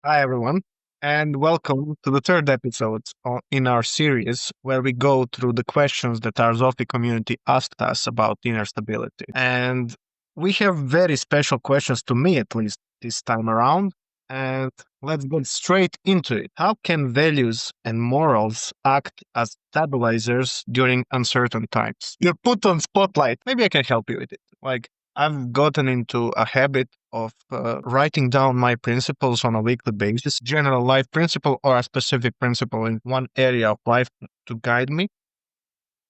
Hi, everyone, and welcome to the third episode in our series where we go through the questions that our Zofi community asked us about inner stability. And we have very special questions to me, at least this time around. And let's get straight into it. How can values and morals act as stabilizers during uncertain times? You're put on spotlight. Maybe I can help you with it. I've gotten into a habit of writing down my principles on a weekly basis, general life principle or a specific principle in one area of life to guide me.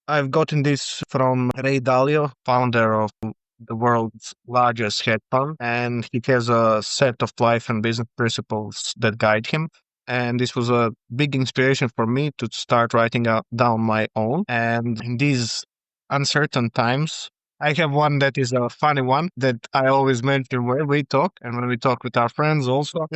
I've gotten this from Ray Dalio, founder of the world's largest hedge fund, and he has a set of life and business principles that guide him. And this was a big inspiration for me to start writing down my own. And in these uncertain times, I have one that is a funny one that I always mention when we talk and when we talk with our friends also.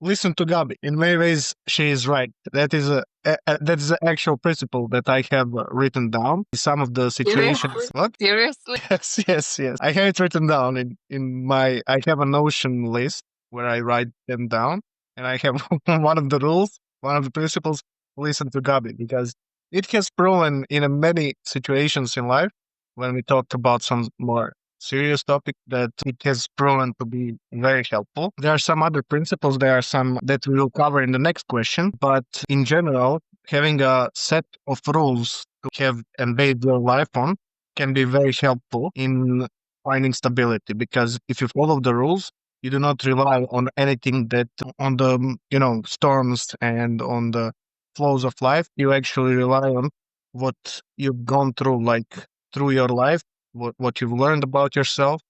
Listen to Gabi. In many ways, she is right. That is the actual principle that I have written down. Some of the situations. What? Seriously? Yes. I have it written down in my. I have a Notion list where I write them down, and I have one of the rules, one of the principles. Listen to Gabi because it has proven in many situations in life when we talked about some more serious topic that it has proven to be very helpful. There are some other principles, there are some that we will cover in the next question, but in general, having a set of rules to have and base your life on can be very helpful in finding stability because if you follow the rules, you do not rely on anything that on the storms and on the flows of life. You actually rely on what you've gone through, like through your life, what you've learned about yourself.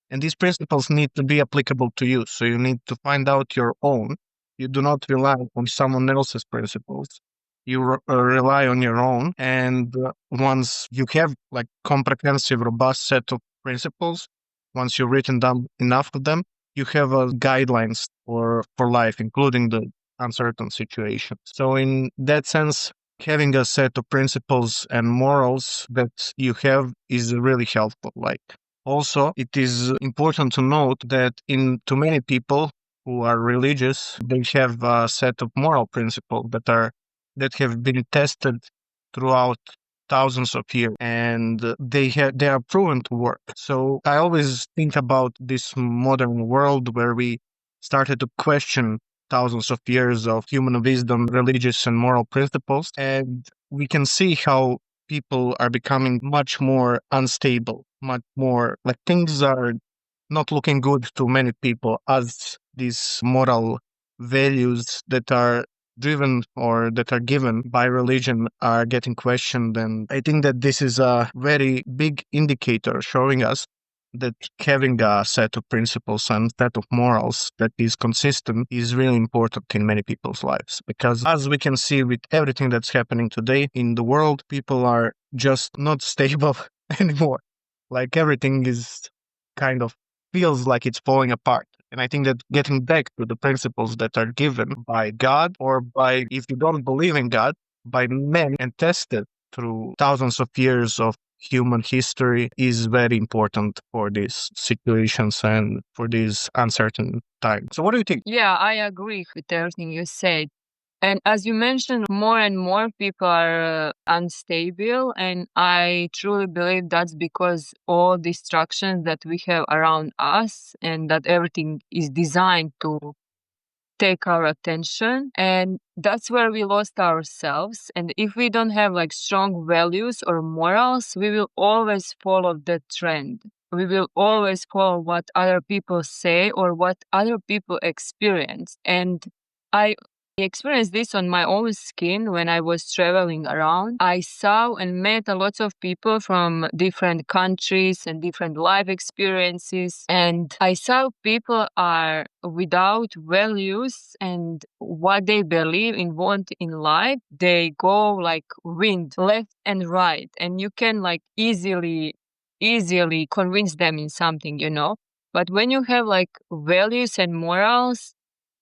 And these principles need to be applicable to you. So you need to find out your own. You do not rely on someone else's principles. You rely on your own. And once you have like comprehensive, robust set of principles, once you've written down enough of them, you have guidelines for life, including the uncertain situations. So in that sense, having a set of principles and morals that you have is really helpful. Like also, it is important to note that in to many people who are religious, they have a set of moral principles that have been tested throughout thousands of years and they are proven to work. So I always think about this modern world where we started to question thousands of years of human wisdom, religious and moral principles. And we can see how people are becoming much more unstable, much more like things are not looking good to many people as these moral values that are driven or that are given by religion are getting questioned. And I think that this is a very big indicator showing us that having a set of principles and set of morals that is consistent is really important in many people's lives. Because as we can see with everything that's happening today in the world, people are just not stable anymore. Like everything is kind of feels like it's falling apart. And I think that getting back to the principles that are given by God or by, if you don't believe in God, by men and tested through thousands of years of human history is very important for these situations and for these uncertain times. So, what do you think? Yeah, I agree with everything you said. And as you mentioned, more and more people are unstable. And I truly believe that's because all distractions that we have around us and that everything is designed to take our attention. And that's where we lost ourselves. And if we don't have like strong values or morals, we will always follow the trend. We will always follow what other people say or what other people experience. And I experienced this on my own skin when I was traveling around. I saw and met a lot of people from different countries and different life experiences. And I saw people are without values and what they believe in want in life. They go like wind left and right. And you can like easily convince them in something. But when you have like values and morals,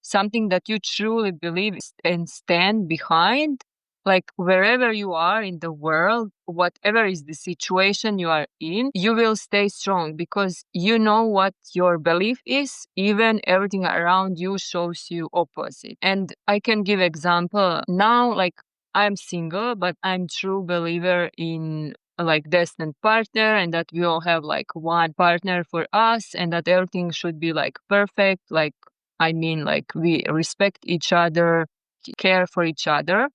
something that you truly believe and stand behind, Like wherever you are in the world, whatever is the situation you are in, you will stay strong because you know what your belief is, even everything around you shows you opposite. And I can give example now, like I'm single, but I'm true believer in like destined partner, and that we all have like one partner for us, and that everything should be like perfect. Like, I mean, like we respect each other, care for each other.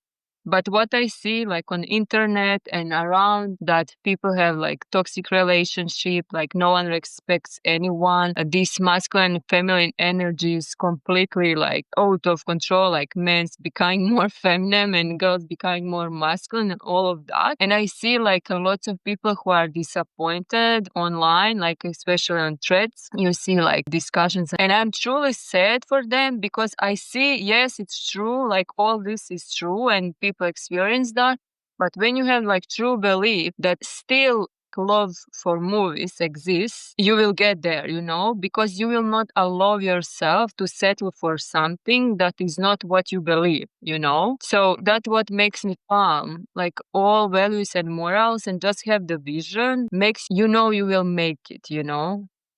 But what I see like on internet and around, that people have like toxic relationship, like no one respects anyone. This masculine and feminine energy is completely like out of control, like men's becoming more feminine and girls becoming more masculine and all of that. And I see like a lot of people who are disappointed online, like especially on threads. You see like discussions, and I'm truly sad for them because I see, yes, it's true, like all this is true and people experience that. But when you have like true belief that still love for movies exists, you will get there, because you will not allow yourself to settle for something that is not what you believe. So that's what makes me calm. Like all values and morals and just have the vision makes you will make it.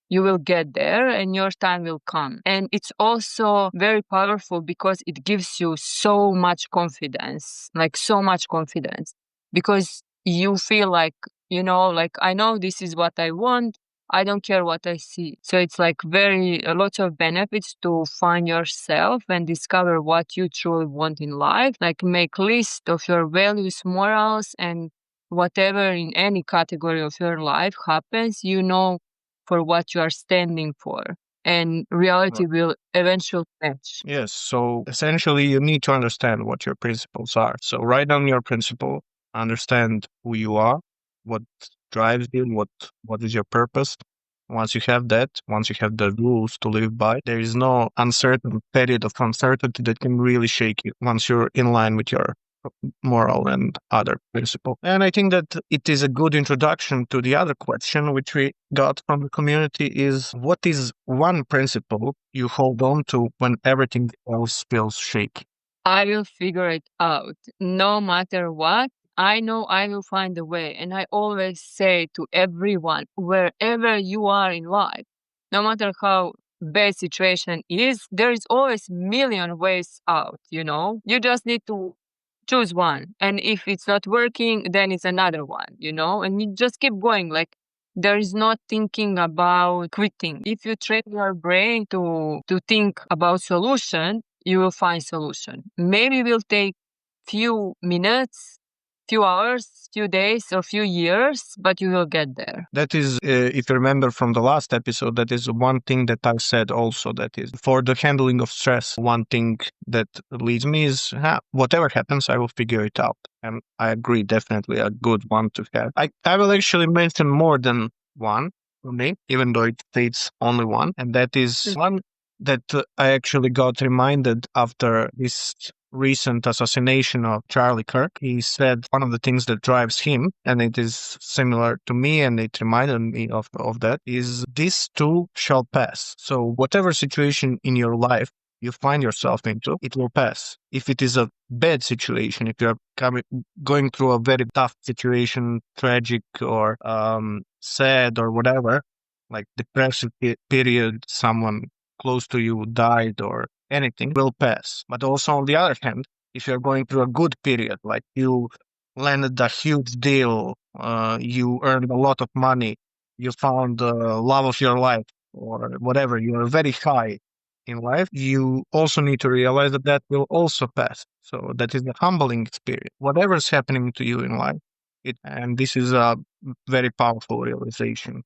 You will get there and your time will come. And it's also very powerful because it gives you so much confidence, like so much confidence, because you feel like, like I know this is what I want. I don't care what I see. So it's like a lot of benefits to find yourself and discover what you truly want in life. Like make list of your values, morals, and whatever in any category of your life happens, for what you are standing for, and reality will eventually match. Yes, so essentially you need to understand what your principles are. So write down your principle, understand who you are, what drives you, what is your purpose. Once you have that, once you have the rules to live by, there is no uncertain period of uncertainty that can really shake you once you're in line with your moral and other principle. And I think that it is a good introduction to the other question which we got from the community is what is one principle you hold on to when everything else feels shaky? I will figure it out. No matter what, I know I will find a way. And I always say to everyone, wherever you are in life, no matter how bad situation is, there is always million ways out. You just need to choose one. And if it's not working, then it's another one. And you just keep going. Like there is no thinking about quitting. If you train your brain to think about solution, you will find solution. Maybe it will take few minutes, few hours, few days, or few years, but you will get there. That is, if you remember from the last episode, that is one thing that I said also. That is for the handling of stress. One thing that leads me is whatever happens, I will figure it out. And I agree, definitely a good one to have. I will actually mention more than one for me, even though it states only one. And that is one that I actually got reminded after this recent assassination of Charlie Kirk. He said one of the things that drives him, and it is similar to me, and it reminded me of that, is this too shall pass. So whatever situation in your life you find yourself into, it will pass. If it is a bad situation, if you're going through a very tough situation, tragic or sad or whatever, like depressive period, someone close to you died or anything, will pass. But also on the other hand, if you're going through a good period, like you landed a huge deal, you earned a lot of money, you found the love of your life, or whatever, you are very high in life, you also need to realize that that will also pass. So that is a humbling experience. Whatever's happening to you in life, and this is a very powerful realization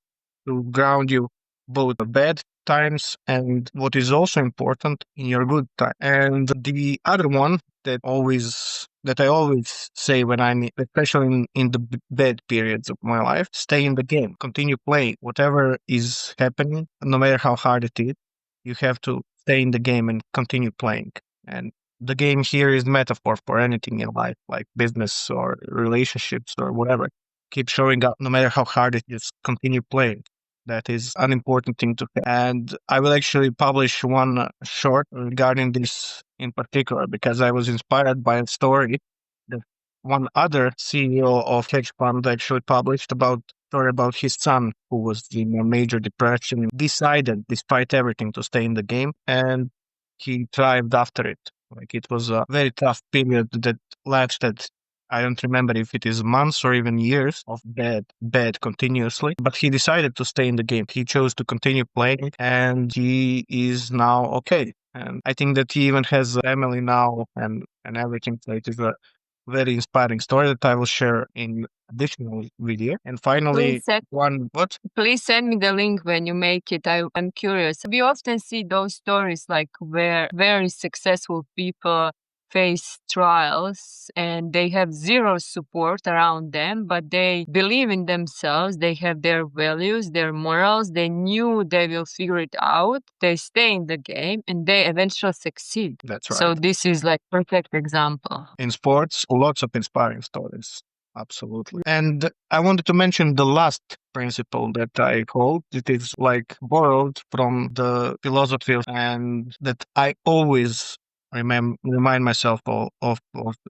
to ground you both the bad times and what is also important in your good time. And the other one that I always say when I'm especially in the bad periods of my life, stay in the game, continue playing whatever is happening, no matter how hard it is. You have to stay in the game and continue playing. And the game here is metaphor for anything in life, like business or relationships or whatever. Keep showing up no matter how hard it is. Continue playing. That is an important thing to have. And I will actually publish one short regarding this in particular because I was inspired by a story that one other CEO of hedge fund actually published about story about his son who was in a major depression, decided despite everything to stay in the game, and he thrived after it. Like it was a very tough period that lasted. I don't remember if it is months or even years of bad continuously, but he decided to stay in the game. He chose to continue playing and he is now okay. And I think that he even has a family now and everything. So it is a very inspiring story that I will share in additional video. And finally, Please send, one what? please send me the link when you make it. I'm curious. We often see those stories like where very successful people face trials and they have zero support around them, but they believe in themselves. They have their values, their morals. They knew they will figure it out. They stay in the game and they eventually succeed. That's So right. this is like perfect example. In sports, lots of inspiring stories. Absolutely. And I wanted to mention the last principle that I hold. It is like borrowed from the philosophy and that I always remind myself of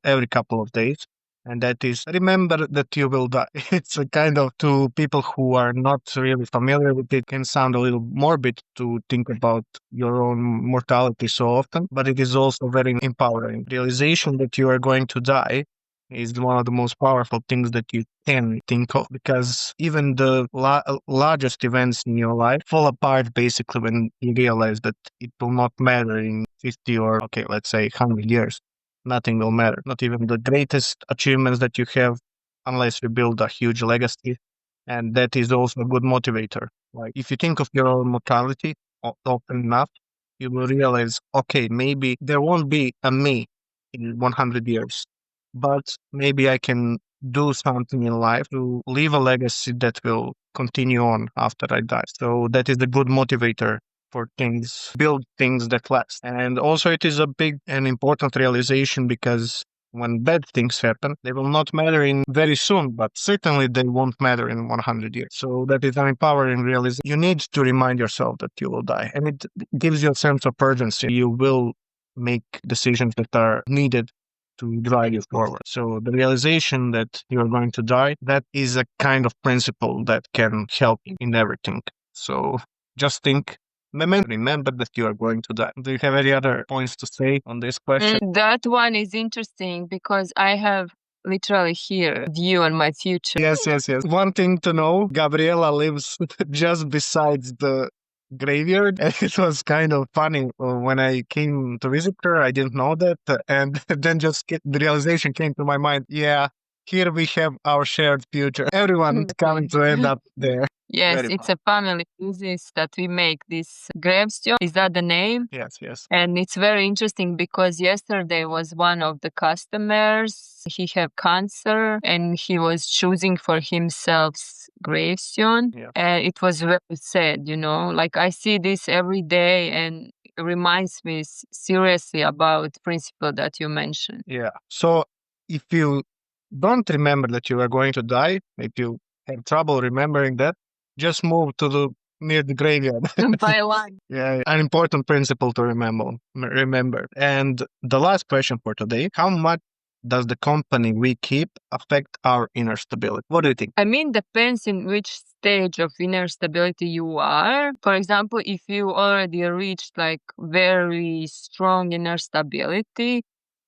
every couple of days. And that is remember that you will die. It's a kind of to people who are not really familiar with it can sound a little morbid to think about your own mortality so often, but it is also very empowering. Realization that you are going to die is one of the most powerful things that you can think of because even the largest events in your life fall apart basically when you realize that it will not matter in 50 or, okay, let's say 100 years. Nothing will matter. Not even the greatest achievements that you have unless you build a huge legacy. And that is also a good motivator. Like if you think of your own mortality often enough, you will realize, okay, maybe there won't be a me in 100 years, but maybe I can do something in life to leave a legacy that will continue on after I die. So that is a good motivator for things, build things that last. And also, it is a big and important realization because when bad things happen, they will not matter in very soon, but certainly they won't matter in 100 years. So that is an empowering realization. You need to remind yourself that you will die, and it gives you a sense of urgency. You will make decisions that are needed to drive you forward. So the realization that you're going to die, that is a kind of principle that can help in everything. So just think, remember that you are going to die. Do you have any other points to say on this question? That one is interesting because I have literally here view on my future. Yes, yes, yes. One thing to know, Gabriela lives just besides the graveyard. And it was kind of funny when I came to visit her. I didn't know that. And then the realization came to my mind. Yeah, here we have our shared future. Everyone is coming to end up there. Yes, Very it's fun. a family business that we make this gravestone. Is that the name? Yes, yes. And it's very interesting because yesterday was one of the customers. He had cancer and he was choosing for himself gravestone. Yeah. And it was very sad, you know. Like I see this every day and it reminds me seriously about the principle that you mentioned. Yeah. So if you don't remember that you are going to die, if you have trouble remembering that, just move to the near the graveyard. By line. Yeah, an important principle to remember. And the last question for today, how much does the company we keep affect our inner stability? What do you think? I mean, depends in which stage of inner stability you are. For example, if you already reached like very strong inner stability,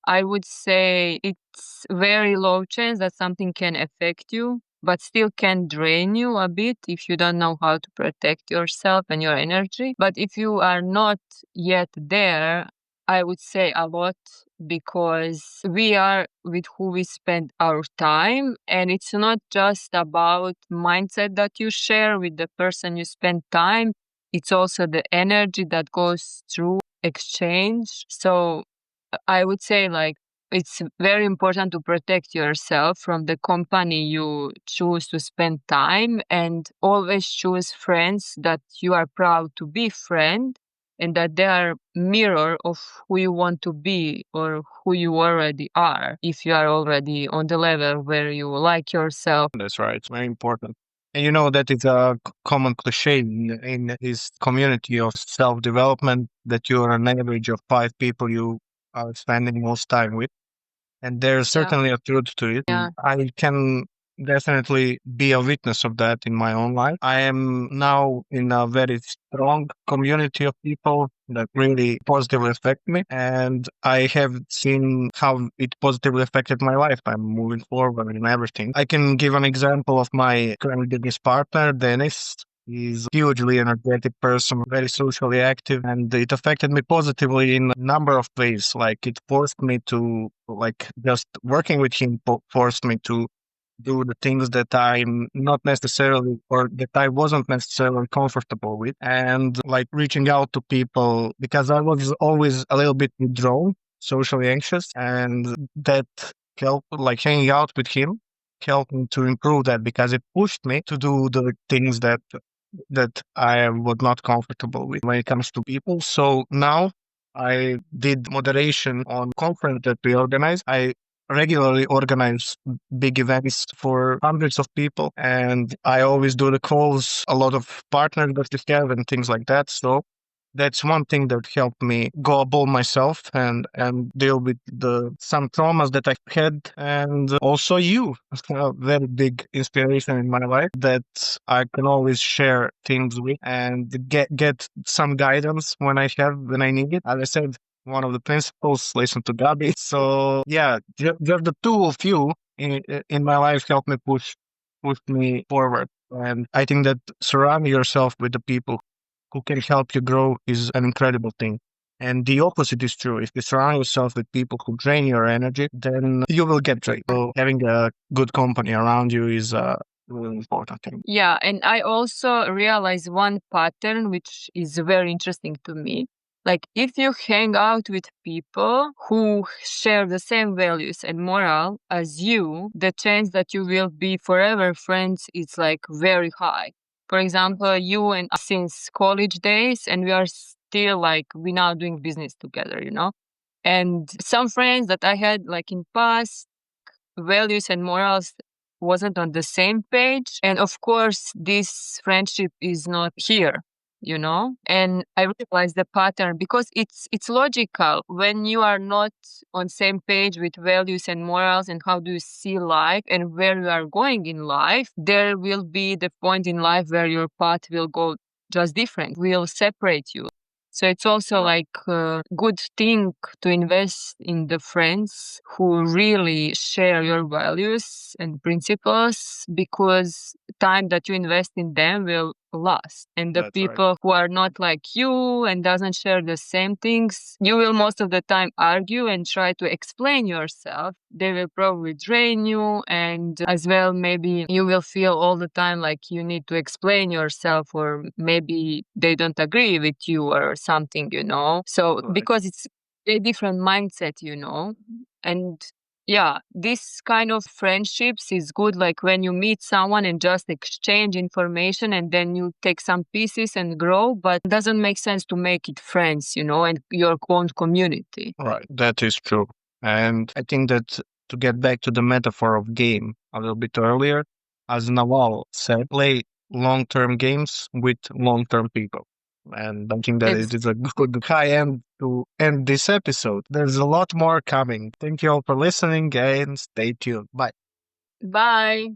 I would say it's very low chance that something can affect you, but still can drain you a bit if you don't know how to protect yourself and your energy. But if you are not yet there, I would say a lot because we are with who we spend our time. And it's not just about mindset that you share with the person you spend time. It's also the energy that goes through exchange. So I would say like it's very important to protect yourself from the company you choose to spend time and always choose friends that you are proud to be friend and that they are mirror of who you want to be or who you already are if you are already on the level where you like yourself. That's right. It's very important. And you know that it's a common cliche in this community of self-development that you're an average of 5 people you are spending most time with. And there's Yeah. certainly a truth to it. Yeah. I can definitely be a witness of that in my own life. I am now in a very strong community of people that really positively affect me. And I have seen how it positively affected my life. I'm moving forward in everything. I can give an example of my current business partner, Dennis. He's a hugely energetic person, very socially active, and it affected me positively in a number of ways. Like it forced me to, like, just working with him forced me to do the things that I'm not necessarily or that I wasn't necessarily comfortable with, and like reaching out to people because I was always a little bit withdrawn, socially anxious, and that helped, like hanging out with him helped me to improve that because it pushed me to do the things that I was not comfortable with when it comes to people. So now I did moderation on conference that we organize. I regularly organize big events for hundreds of people, and I always do the calls, a lot of partners that we have and things like that. So that's one thing that helped me go above myself and deal with the some traumas that I had, and also you, a very big inspiration in my life that I can always share things with and get some guidance when I need it. As I said, one of the principles, listen to Gabi. So yeah, just the two of you in my life helped me push me forward. And I think that surround yourself with the people who can help you grow is an incredible thing. And the opposite is true. If you surround yourself with people who drain your energy, then you will get drained. So having a good company around you is a really important thing. Yeah, and I also realize one pattern which is very interesting to me. Like if you hang out with people who share the same values and moral as you, the chance that you will be forever friends is like very high. For example, you and I since college days, and we are still like we now doing business together, you know. And some friends that I had like in past values and morals wasn't on the same page, and of course this friendship is not here, you know. And I realized the pattern because it's logical when you are not on same page with values and morals and how do you see life and where you are going in life, there will be the point in life where your path will go just different, will separate you. So it's also like a good thing to invest in the friends who really share your values and principles, because time that you invest in them will last. And the That's right. people who are not like you and doesn't share the same things, you will most of the time argue and try to explain yourself. They will probably drain you, and as well maybe you will feel all the time like you need to explain yourself, or maybe they don't agree with you or something, you know. So Right. because it's a different mindset, you know. And yeah, this kind of friendships is good like when you meet someone and just exchange information and then you take some pieces and grow, but it doesn't make sense to make it friends, you know, and your own community. Right. That is true. And I think that to get back to the metaphor of game a little bit earlier, as Nawal said, play long term games with long term people. And I think that it is a good high end to end this episode. There's a lot more coming. Thank you all for listening and stay tuned. Bye. Bye.